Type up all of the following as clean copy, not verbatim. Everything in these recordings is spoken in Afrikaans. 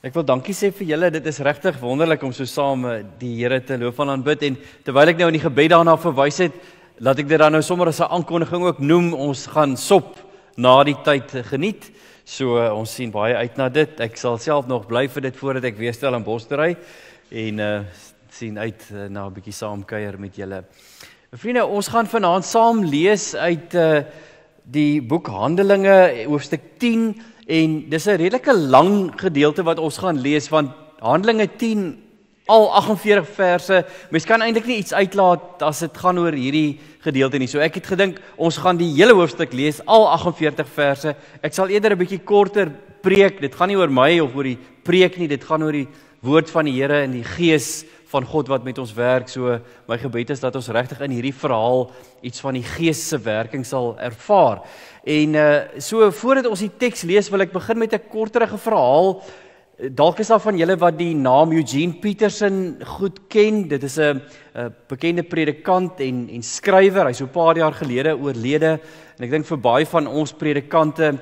Ek wil dankie sê vir julle, dit is regtig wonderlik om so saam die Here te loof en aanbid, en terwyl ek nou in die gebed daarna verwys het, laat ek dit dan nou sommer as 'n aankondiging ook noem, ons gaan sop na die tyd geniet, so ons sien baie uit na dit. Ek sal self nog bly vir dit voordat ek weer stel in Bos te ry, en sien uit na 'n bietjie saamkuier met julle. Vriende, ons gaan vanaand saam lees uit die boek Handelinge, hoofstuk 10, en dis 'n redelike lang gedeelte wat ons gaan lees, want Handelinge 10, al 48 verse, mens kan eintlik nie iets uitlaat as dit gaan oor hierdie gedeelte nie. So ek het gedink, ons gaan die hele hoofstuk lees, al 48 verse. Ek sal eerder 'n bietjie korter preek, dit gaan nie oor my of oor die preek nie, dit gaan oor die woord van die Here en die Gees van God wat met ons werk. So my gebed is dat ons regtig in hierdie verhaal iets van die Gees se werking sal ervaar. En so voordat ons die teks lees, wil ek begin met 'n korterige verhaal. Dalk is daar van julle wat die naam Eugene Peterson goed ken. Dit is 'n bekende predikant en skrywer. Hy's so 'n paar jaar gelede oorlede, en ek dink vir baie van ons predikante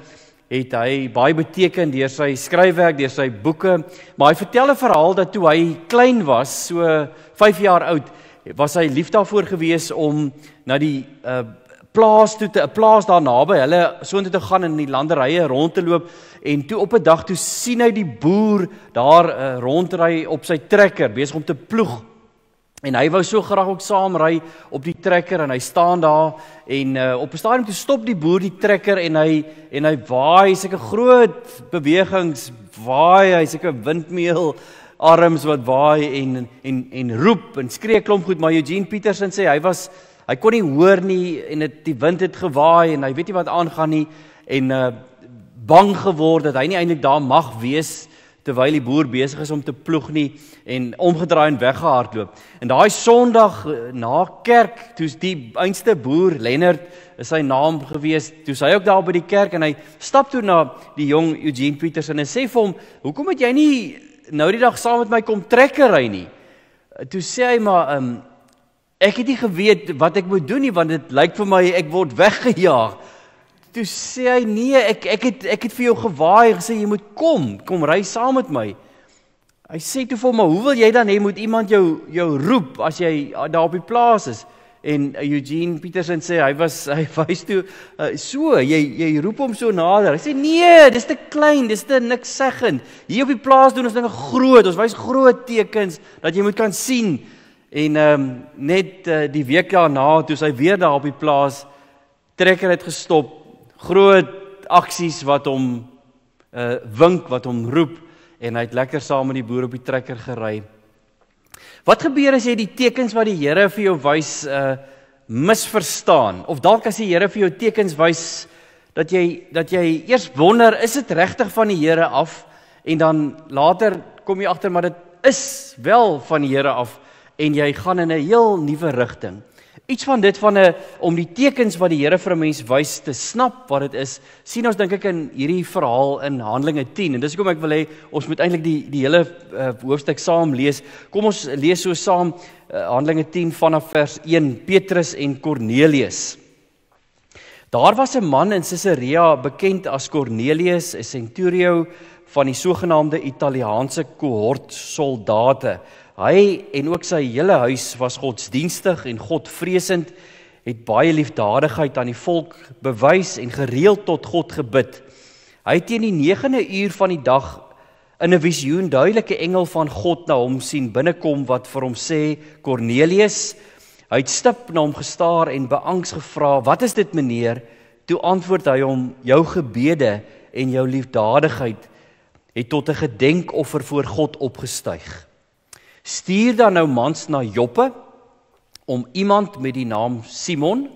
het hy baie beteken deur sy skryfwerk, deur sy boeke. Maar hy vertel 'n verhaal dat toe hy klein was, so 5 jaar oud, was hy lief daarvoor gewees om na die plaas toe 'n plaas daar naby hulle soontoe te gaan en in die landerye rond te loop, en toe op 'n dag toe sien hy die boer daar rondry op sy trekker besig om te ploeg, en hy wou so graag ook saam ry op die trekker, en hy staan daar, en op 'n stadium toe stop die boer die trekker, en hy waai sulke groot bewegings, waai hy sulke windmeel arms wat waai en roep en skree klomp goed. Maar Eugene Peterson sê hy kon nie hoor nie, en die wind het gewaai, en hy weet nie wat aangaan nie, en bang geword dat hy nie eintlik daar mag wees terwyl die boer besig is om te ploeg nie, en omgedraai en weggehardloop. En daai Sondag na kerk, toe's die einste boer, Leonard is sy naam gewees, toe's hy ook daar by die kerk, en hy stap toe na die jong Eugene Peterson en sê vir hom, hoekom het jy nie nou die dag saam met my kom trekker ry nie? Toe sê hy, maar ek het nie geweet wat ek moet doen nie, want dit lyk vir my ek word weggejaag. Toe sê hy, nee, ek het vir jou gewaai, gesê jy moet kom ry saam met my. Hy sê toe vir hom, maar hoe wil jy dan hê, moet iemand jou roep as jy daar op die plaas is? En Eugene Peterson sê, hy wys toe, jy roep hom so nader. Hy sê, nee, dis te klein, dis te niks seggend. Hier op die plaas doen ons dinge groot, ons wys groot tekens, dat jy moet kan sien. En net die week daarna, toe hy weer daar op die plaas, trekker het gestop, groot aksies wat hom wink, wat hom roep, en hy het lekker saam met die boer op die trekker gery. Wat gebeur as jy die tekens wat die Here vir jou wys misverstaan? Of dalk as die Here vir jou tekens wys, dat jy eers wonder, is dit regtig van die Here af? En dan later kom jy agter, maar dit is wel van die Here af, en jy gaan in 'n heel nuwe rigting. Iets van dit om die tekens wat die Here vir 'n mens wys te snap wat dit is, sien ons dink ek in hierdie verhaal in Handelinge 10. En dis hoekom ek wil hê ons moet eintlik die hele hoofstuk saam lees. Kom ons lees so saam Handelinge 10 vanaf vers 1, Petrus en Kornelius. Daar was 'n man in Caesarea bekend as Cornelius, 'n centurio van die sogenaamde Italiaanse kohort soldate. Hy en ook sy hele huis was godsdienstig en godvreesend, het baie liefdadigheid aan die volk bewys en gereeld tot God gebid. Hy het teen die 9de uur van die dag in 'n visioen duidelike engel van God na hom sien binnekom wat vir hom sê, Cornelius. Hy het stip na hom gestaar en beangs gevra, wat is dit meneer? Toe antwoord hy hom, jou gebede en jou liefdadigheid het tot 'n gedenkoffer voor God opgestyg. Stuur dan nou mans na Joppe, om iemand met die naam Simon,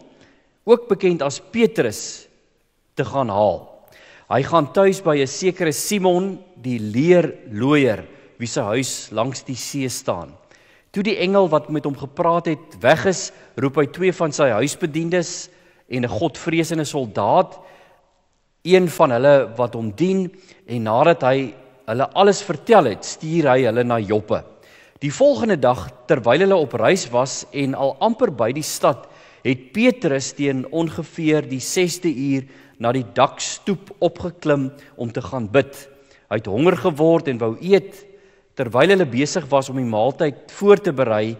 ook bekend as Petrus, te gaan haal. Hy gaan tuis by 'n sekere Simon, die leerlooier, wie se huis langs die see staan. Toe die engel wat met hom gepraat het weg is, roep hy 2 van sy huisbediendes en 'n godvreesende soldaat, een van hulle wat hom dien, en nadat hy hulle alles vertel het, stuur hy hulle na Joppe. Die volgende dag, terwyl hulle op reis was en al amper by die stad, het Petrus teen ongeveer die 6de uur na die dakstoep opgeklim om te gaan bid. Hy het honger geword en wou eet. Terwyl hulle besig was om die maaltyd voor te berei,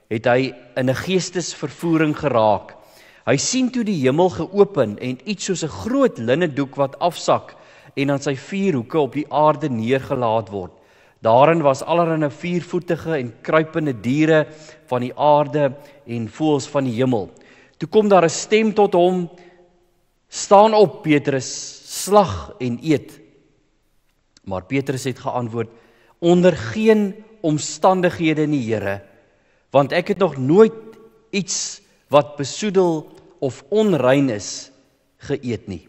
het hy in 'n geestesvervoering geraak. Hy sien toe die hemel geopen en iets soos 'n groot linnedoek wat afsak en aan sy 4 hoeke op die aarde neergelaat word. Daarin was allerlei 4-voetige en kruipende diere van die aarde en voëls van die hemel. Toe kom daar 'n stem tot hom: "Staan op, Petrus, slag en eet." Maar Petrus het geantwoord: "Onder geen omstandighede nie, Here, want ek het nog nooit iets wat besoedel of onrein is geëet nie."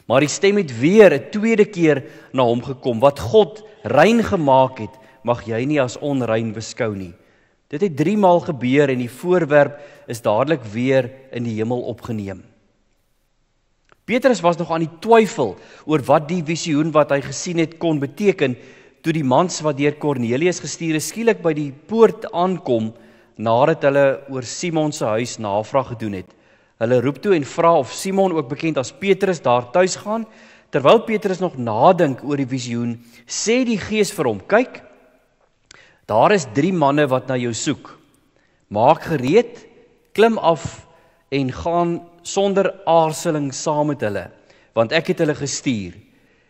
Maar die stem het weer 'n tweede keer na hom gekom: "Wat God rein gemaak het, mag jy nie as onrein beskou nie." Dit het 3 maal gebeur en die voorwerp is dadelik weer in die hemel opgeneem. Petrus was nog aan die twyfel oor wat die visioen wat hy gesien het kon beteken, toe die mans wat deur Kornelius gestuur is skielik by die poort aankom, nadat hulle oor Simon se huis navraag gedoen het. Hulle roep toe en vra of Simon, ook bekend as Petrus, daar tuis gaan. Terwyl Petrus nog nadink oor die visioen, sê die Gees vir hom: "Kyk, daar is 3 manne wat na jou soek. Maak gereed, klim af en gaan sonder aarzeling saam met hulle, want ek het hulle gestuur."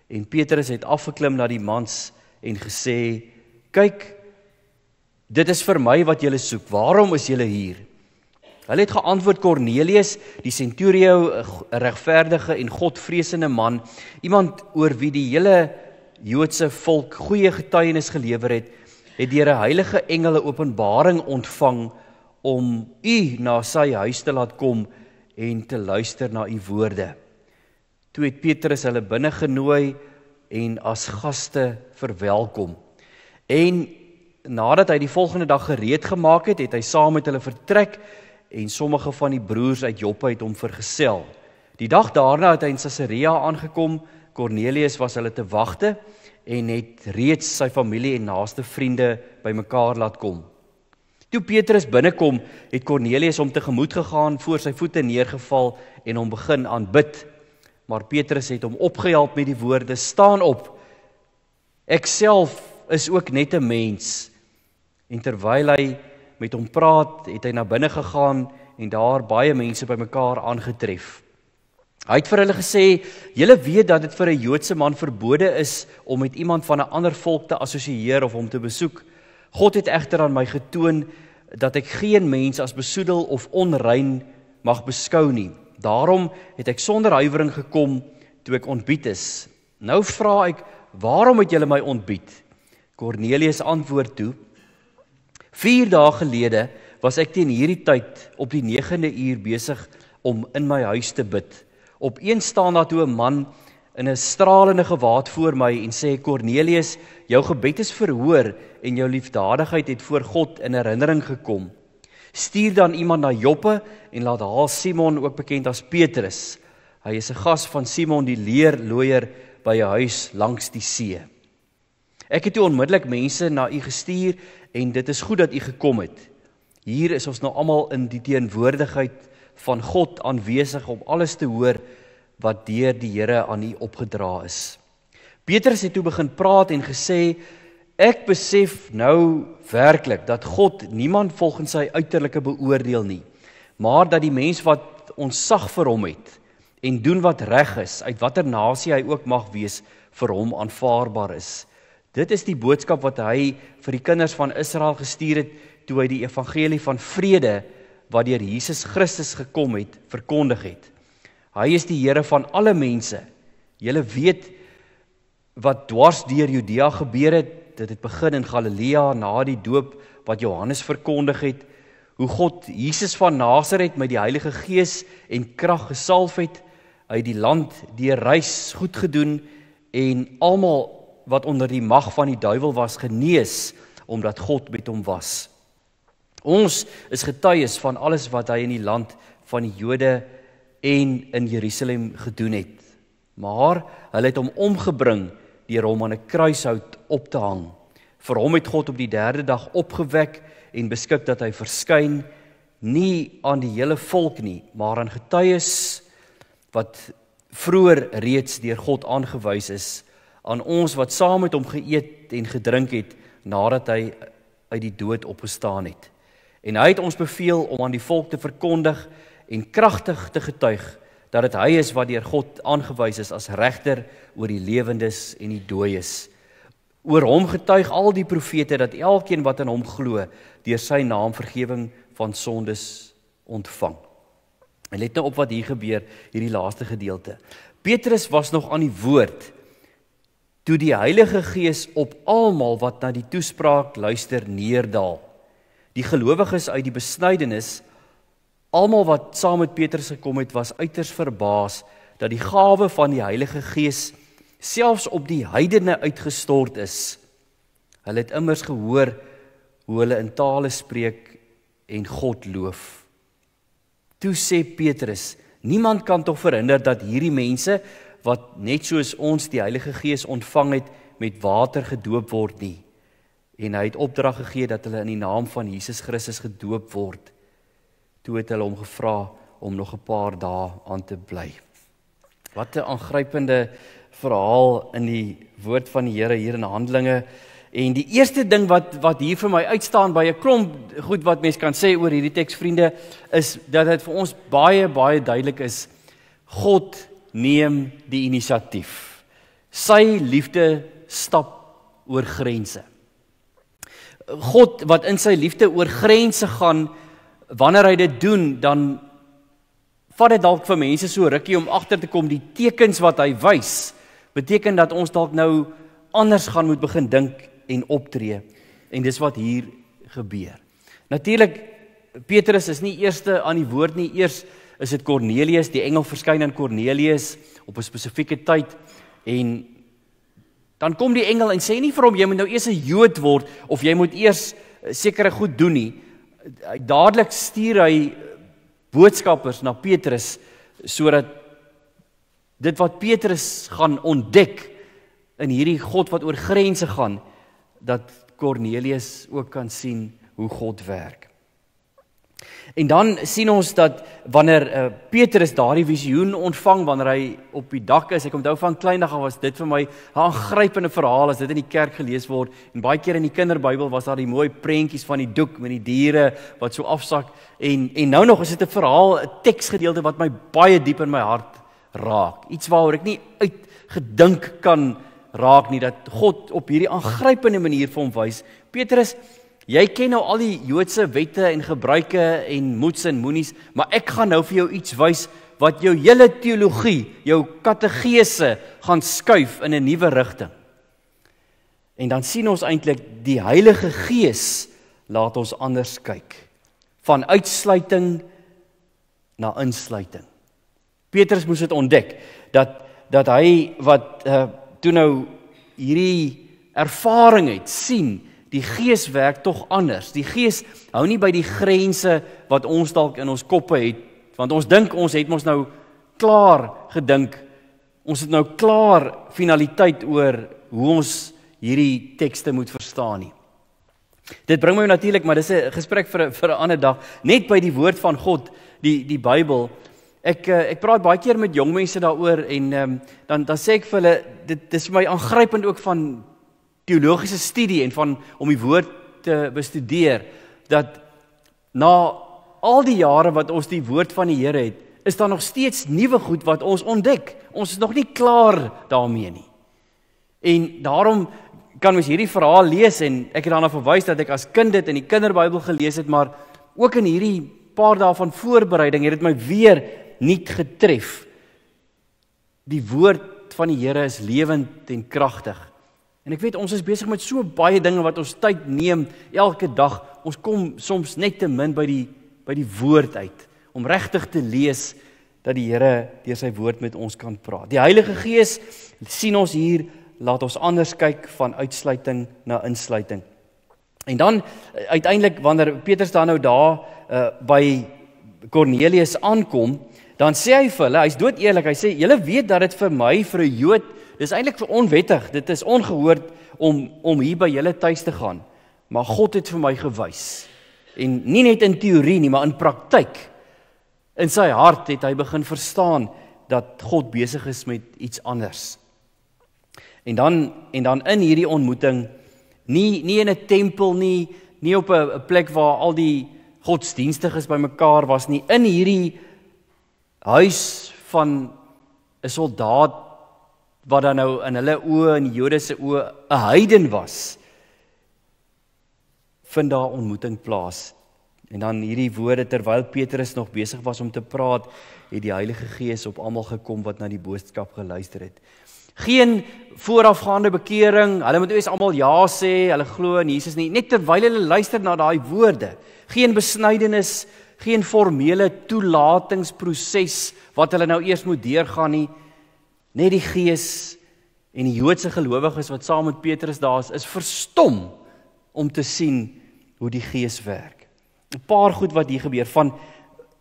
En Petrus het afgeklim na die mans en gesê: "Kyk, dit is vir my wat julle soek. Waarom is julle hier?" Hulle het geantwoord: "Kornelius, die centurio, 'n regverdige en godvreesende man, iemand oor wie die hele Joodse volk goeie getuienis gelewer het deur 'n heilige engel 'n openbaring ontvang om u na sy huis te laat kom en te luister na u woorde." Toe het Petrus hulle binne genooi en as gaste verwelkom. En nadat hy die volgende dag gereed gemaak het, het hy saam met hulle vertrek en sommige van die broers uit Joppe het hom vergesel. Die dag daarna het hy in Caesarea aangekom. Kornelius was hulle te wagte en het reeds sy familie en naaste vriende bymekaar laat kom. Toe Petrus binnekom, het Kornelius hom tegemoet gegaan, voor sy voete neergeval en hom begin aanbid. Maar Petrus het hom opgehelp met die woorde: "Staan op, ek self is ook net 'n mens." En terwyl hy met hom praat, het hy na binne gegaan en daar baie mense bymekaar aangetref. Hy het vir hulle gesê: "Julle weet dat dit vir 'n Joodse man verbode is om met iemand van 'n ander volk te assosieer of hom te besoek. God het egter aan my getoon dat ek geen mens as besoedel of onrein mag beskou nie. Daarom het ek sonder huiwering gekom toe ek ontbied is. Nou vra ek: waarom het julle my ontbied?" Kornelius antwoord toe: "4 dae gelede was ek teen hierdie tyd op die 9de uur besig om in my huis te bid. Opeens staan daar toe 'n man in 'n stralende gewaad voor my en sê: Kornelius, jou gebed is verhoor en jou liefdadigheid het voor God in herinnering gekom. Stuur dan iemand na Joppe en laat haal Simon, ook bekend as Petrus. Hy is 'n gas van Simon die leerlooier by 'n huis langs die see." Ek het toe onmiddellik mense na u gestuur en dit is goed dat u gekom het. Hier is ons nou almal in die teenwoordigheid van God aanwesig om alles te hoor wat deur die Here aan u opgedra is. Petrus het toe begin praat en gesê: "Ek besef nou werklik dat God niemand volgens sy uiterlike beoordeel nie, maar dat die mens wat ontzag vir hom het en doen wat reg is, uit watter nasie hy ook mag wees, vir hom aanvaarbaar is. Dit is die boodskap wat hy vir die kinders van Israel gestuur het toe hy die evangelie van vrede wat deur Jesus Christus gekom het, verkondig het. Hy is die Here van alle mense. Julle weet wat dwars deur Judea gebeur het. Dit het begin in Galilea na die doop wat Johannes verkondig het, hoe God Jesus van Nasaret met die Heilige Gees en krag gesalf het, uit die land deur reis goed gedoen en almal wat onder die mag van die duiwel was genees, omdat God met hom was. Ons is getuies van alles wat hy in die land van die Jode en in Jerusalem gedoen het. Maar hulle het hom omgebring deur hom aan 'n kruishout op te hang. Vir hom het God op die 3de dag opgewek en beskik dat hy verskyn, nie aan die hele volk nie, maar aan getuies wat vroeër reeds deur God aangewys is, aan ons wat saam met hom geëet en gedrink het, nadat hy uit die dood opgestaan het. En hy het ons beveel om aan die volk te verkondig en kragtig te getuig, dat dit hy is wat deur God aangewys is as regter oor die lewendes en die dooies. Oor hom getuig al die profete dat elkeen wat in hom glo, deur sy naam vergewing van sondes ontvang. En let nou op wat hier gebeur, hierdie laaste gedeelte. Petrus was nog aan die woord, toe die Heilige Gees op almal wat na die toespraak luister neerdaal. Die gelowiges uit die besnydenis, almal wat saam met Petrus gekom het, was uiters verbaas dat die gawe van die Heilige Gees selfs op die heidene uitgestort is. Hulle het immers gehoor hoe hulle in tale spreek en God loof. Toe sê Petrus, niemand kan tog verhinder dat hierdie mense, wat net soos ons die Heilige Gees ontvang het, met water gedoop word nie. En hy het opdrag gegee dat hulle in die naam van Jesus Christus gedoop word. Toe het hulle hom gevra om nog 'n paar dae aan te bly. Wat 'n aangrypende verhaal in die woord van die Here hier in Handelinge. En die eerste ding wat hier vir my uitstaan by 'n klomp goed wat mens kan sê oor hierdie teks, vriende, is dat dit vir ons baie duidelik is, God neem die inisiatief. Sy liefde stap oor grense. God wat in sy liefde oor grense gaan, wanneer hy dit doen, dan vat dit dalk vir mense so rukkie om agter te kom, die tekens wat hy wys, beteken dat ons dalk nou anders gaan moet begin dink en optree. En dis wat hier gebeur. Natuurlik, Petrus is nie eerste aan die woord nie, eers is dit Kornelius, die engel verskyn aan Kornelius op 'n spesifieke tyd, en dan kom die engel en sê nie vir hom, jy moet nou eers 'n Jood word, of jy moet eers sekere goed doen nie. Dadelik stuur hy boodskappers na Petrus, sodat dit wat Petrus gaan ontdek, in hierdie God wat oor grense gaan, dat Kornelius ook kan sien hoe God werk. En dan sien ons dat wanneer Petrus daardie visioen ontvang, wanneer hy op die dak is, ek onthou van kleindag af was dit vir my 'n aangrypende verhaal as dit in die kerk gelees word, en baie keer in die kinderbybel was daar die mooi prentjies van die doek met die diere wat so afsak, en nou nog is dit 'n verhaal, 'n teksgedeelte wat my baie diep in my hart raak, iets waaroor ek nie uitgedink kan raak nie, dat God op hierdie aangrypende manier vir hom wys, Petrus, jy ken nou al die Joodse wette en gebruike en moets en moenies, maar ek gaan nou vir jou iets wys wat jou hele teologie, jou kategese gaan skuif in 'n nuwe rigting. En dan sien ons eintlik die Heilige Gees laat ons anders kyk, van uitsluiting na insluiting. Petrus moes dit ontdek, dat hy wat toe nou hierdie ervaring het, sien, die Gees werk tog anders. Die Gees hou nie by die grense wat ons dalk in ons koppe het, want ons dink ons het ons nou klaar gedink, ons het nou klaar finaliteit oor hoe ons hierdie tekste moet verstaan nie. Dit bring my natuurlik, maar dis 'n gesprek vir 'n ander dag, net by die woord van God, die Bybel. Ek praat baie keer met jong mense daaroor, en dan sê ek vir hulle, dit is vir my aangrypend ook van teologiese studie en van om die woord te bestudeer, dat na al die jare wat ons die woord van die Here het, is daar nog steeds nuwe goed wat ons ontdek. Ons is nog nie klaar daarmee nie. En daarom kan ons hierdie verhaal lees, en ek het daarna verwys dat ek as kind dit in die kinderbybel gelees het, maar ook in hierdie paar dae van voorbereiding het dit my weer nuut getref. Die woord van die Here is lewend en kragtig. En ek weet, ons is besig met so baie dinge wat ons tyd neem elke dag. Ons kom soms net te min by die woord uit, om regtig te lees dat die Here deur sy woord met ons kan praat. Die Heilige Gees, sien ons hier, laat ons anders kyk van uitsluiting na insluiting. En dan uiteindelik, wanneer Petrus dan nou daar by Kornelius aankom, dan sê hy vir hulle, hy's dood eerlik, hy sê, julle weet dat dit vir my, vir 'n Jood, dis eintlik vir onwettig, dit is ongehoord om hier by julle tuis te gaan, maar God het vir my gewys, en nie net in teorie nie, maar in praktyk, in sy hart het hy begin verstaan, dat God besig is met iets anders. En dan in hierdie ontmoeting, nie in 'n tempel nie op 'n plek waar al die godsdienstiges bymekaar was nie, in hierdie huis van 'n soldaat wat dan nou in hulle oë, in die Jode se oë, 'n heiden was, vind daar ontmoeting plaas. En dan hierdie woorde, terwyl Petrus nog besig was om te praat, het die Heilige Gees op almal gekom wat na die boodskap geluister het. Geen voorafgaande bekering, hulle moet eers almal ja sê, hulle glo in Jesus nie, net terwyl hulle luister na daai woorde. Geen besnydenis, geen formele toelatingsproses wat hulle nou eers moet deurgaan nie. Net die Gees en die Joodse gelowiges wat saam met Petrus daar is verstom om te sien hoe die Gees werk. 'n Paar goed wat hier gebeur,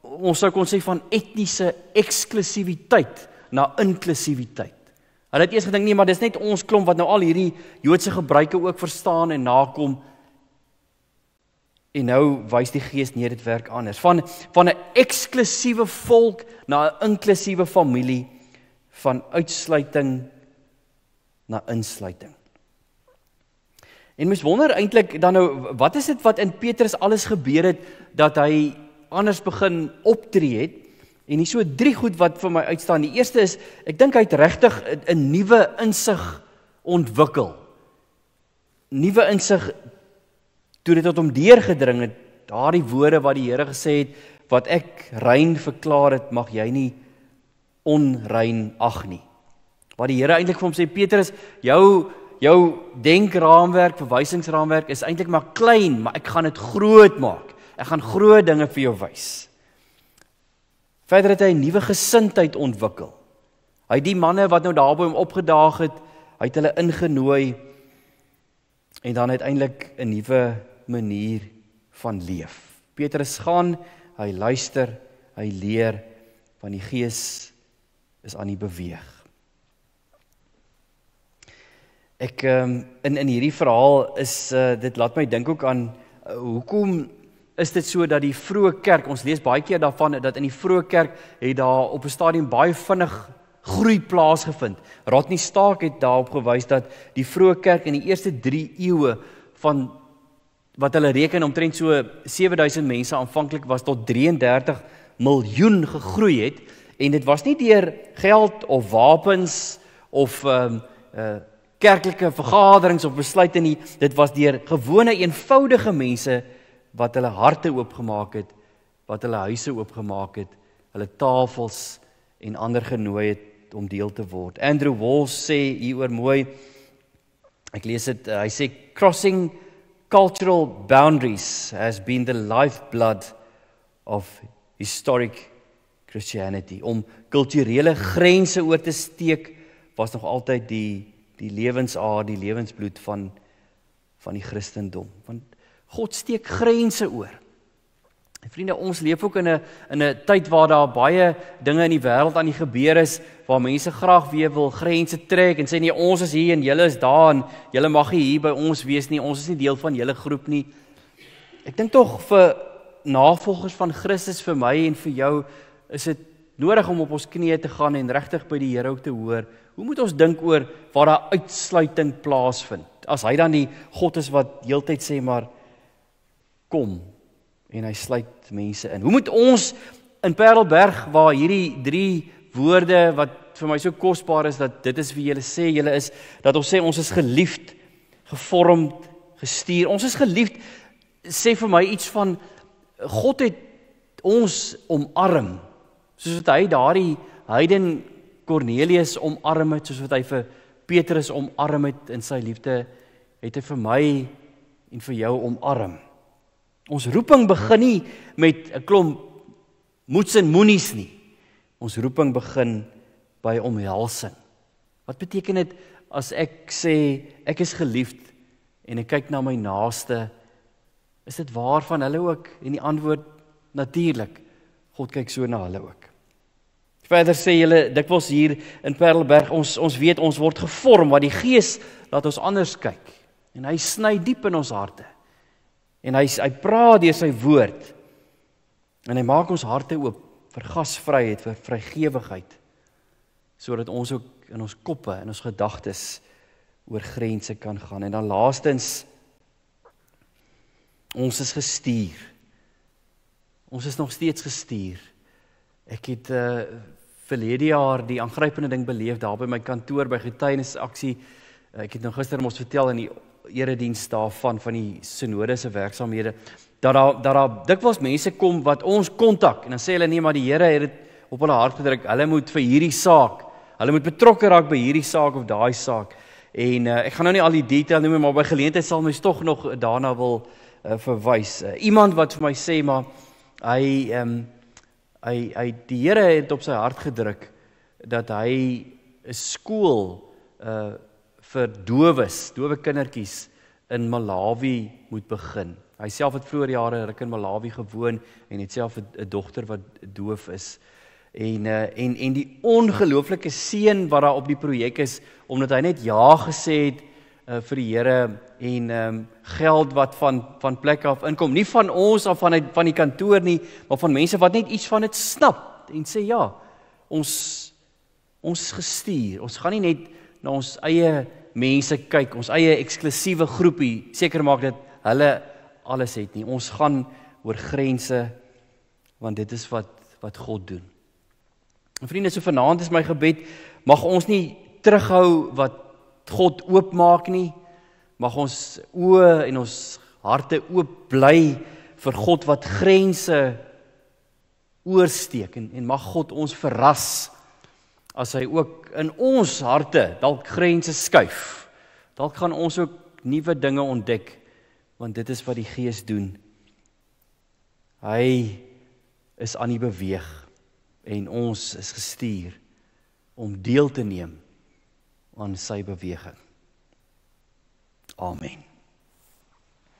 ons sou kon sê van etniese eksklusiwiteit na inklusiwiteit. Hulle het eers gedink, nee, maar dis net ons klomp wat nou al hierdie Joodse gebruike ook verstaan en nakom. En nou wys die Gees nee, dit werk anders. Van 'n eksklusiewe volk na 'n inklusiewe familie, van uitsluiting na insluiting. En mens wonder eintlik dan nou, wat is dit wat in Petrus alles gebeur het, dat hy anders begin optree het? En hier so 3 goed wat vir my uitstaan. Die eerste is, ek dink hy het regtig 'n nuwe insig ontwikkel. Nuwe insig, toe dit tot hom deurgedring het, daardie woorde wat die Here gesê het, wat ek rein verklaar het, mag jy nie onrein ag nie. Wat die Here eintlik vir hom sê, Petrus, jou denkraamwerk, verwysingsraamwerk is eintlik maar klein, maar ek gaan dit groot maak. Ek gaan groot dinge vir jou wys. Verder het hy 'n nuwe gesindheid ontwikkel. Hy het die manne wat nou daar by hom opgedaag het, hy het hulle ingenooi en dan uiteindelik 'n nuwe manier van leef. Petrus gaan, hy luister, hy leer, want die Gees is aan die beweeg. Ek in hierdie verhaal is dit laat my dink ook aan hoekom is dit so dat die vroeë kerk, ons lees baie keer daarvan dat in die vroeë kerk het daar op 'n stadium baie vinnig groei plaasgevind. Rodney Stark het daarop gewys dat die vroeë kerk in die eerste 3 eeue van wat hulle reken omtrent so 7000 mense aanvanklik was tot 33 miljoen gegroei het, en dit was nie deur geld of wapens of kerklike vergaderings of besluite nie, dit was deur gewone eenvoudige mense wat hulle harte oopgemaak het, wat hulle huise oopgemaak het, hulle tafels en ander genooi het om deel te word. Andrew Walls sê hieroor mooi, ek lees dit, hy sê, crossing cultural boundaries has been the lifeblood of historic Christianity. Om kulturele grense oor te steek, was nog altyd die lewensaar, die lewensbloed van die Christendom. Want God steek grense oor. En vriende, ons leef ook in 'n tyd waar daar baie dinge in die wêreld aan die gebeur is, waar mense graag weer wil grense trek en sê nee, ons is hier en julle is daar en julle mag nie hier by ons wees nie, ons is nie deel van julle groep nie. Ek dink tog vir navolgers van Christus, vir my en vir jou, is dit nodig om op ons knieë te gaan en regtig by die Here ook te hoor. Hoe moet ons dink oor waar daar uitsluiting plaasvind? As hy dan die God is wat heeltyd sê maar kom en hy sluit mense in. Hoe moet ons in Parelberg, waar hierdie 3 woorde wat vir my so kosbaar is, dat dit is wie julle sê julle is, dat ons sê ons is geliefd, gevormd, gestuur. Ons is geliefd, sê vir my iets van God het ons omarm, soos wat hy daardie heiden Cornelius omarm het, soos wat hy vir Petrus omarm het in sy liefde, het hy vir my en vir jou omarm. Ons roeping begin nie met 'n klomp moets en moenies nie. Ons roeping begin by omhelsing. Wat beteken dit as ek sê ek is geliefd en ek kyk na my naaste? Is dit waar van hulle ook? En die antwoord natuurlik. God kyk so na hulle ook. Verder sê julle dikwels hier in Parelberg, ons weet ons word gevorm, wat die Gees laat ons anders kyk. En hy sny diep in ons harte. En hy praat deur sy woord. En hy maak ons harte oop vir gasvryheid, vir vrygewigheid, sodat ons ook in ons koppe, in ons gedagtes oor grense kan gaan. En dan laastens, ons is gestuur. Ons is nog steeds gestuur. Ek het verlede jaar die aangrypende ding beleef daar by my kantoor by getuienisaksie. Ek het nou gister ons vertel in die erediens daarvan van die synode se werksaamhede dat daar dikwels mense kom wat ons kontak en dan sê hulle nee, maar die Here het dit op hulle hart gedruk. Hulle moet vir hierdie saak, hulle moet betrokke raak by hierdie saak of daai saak. En ek gaan nou nie al die detail noem, maar by geleentheid sal mens tog nog daarna wil verwys. Iemand wat vir my sê maar die Here het op sy hart gedruk dat hy 'n skool vir dowe kindertjies in Malawi moet begin. Hy self het vroeër jare ruk in Malawi gewoon en het self 'n dogter wat doof is. En die ongelooflike seën wat daar op die projek is, omdat hy net ja gesê het vir die Here en geld wat van plek af inkom, nie van ons of van die kantoor nie, maar van mense wat net iets van dit snap en sê ja, ons is gestuur. Ons gaan nie net na ons eie mense kyk, ons eie eksklusiewe groepie, seker maak dat hulle alles het nie. Ons gaan oor grense, want dit is wat God doen. En vriende, so vanaand is my gebed, mag ons nie terughou wat God oopmaak nie, mag ons oë en ons harte oop bly vir God wat grense oorsteek en mag God ons verras as hy ook in ons harte dalk grense skuif. Dalk gaan ons ook nuwe dinge ontdek, want dit is wat die Gees doen. Hy is aan die beweeg en ons is gestuur om deel te neem aan sy beweging. Amen.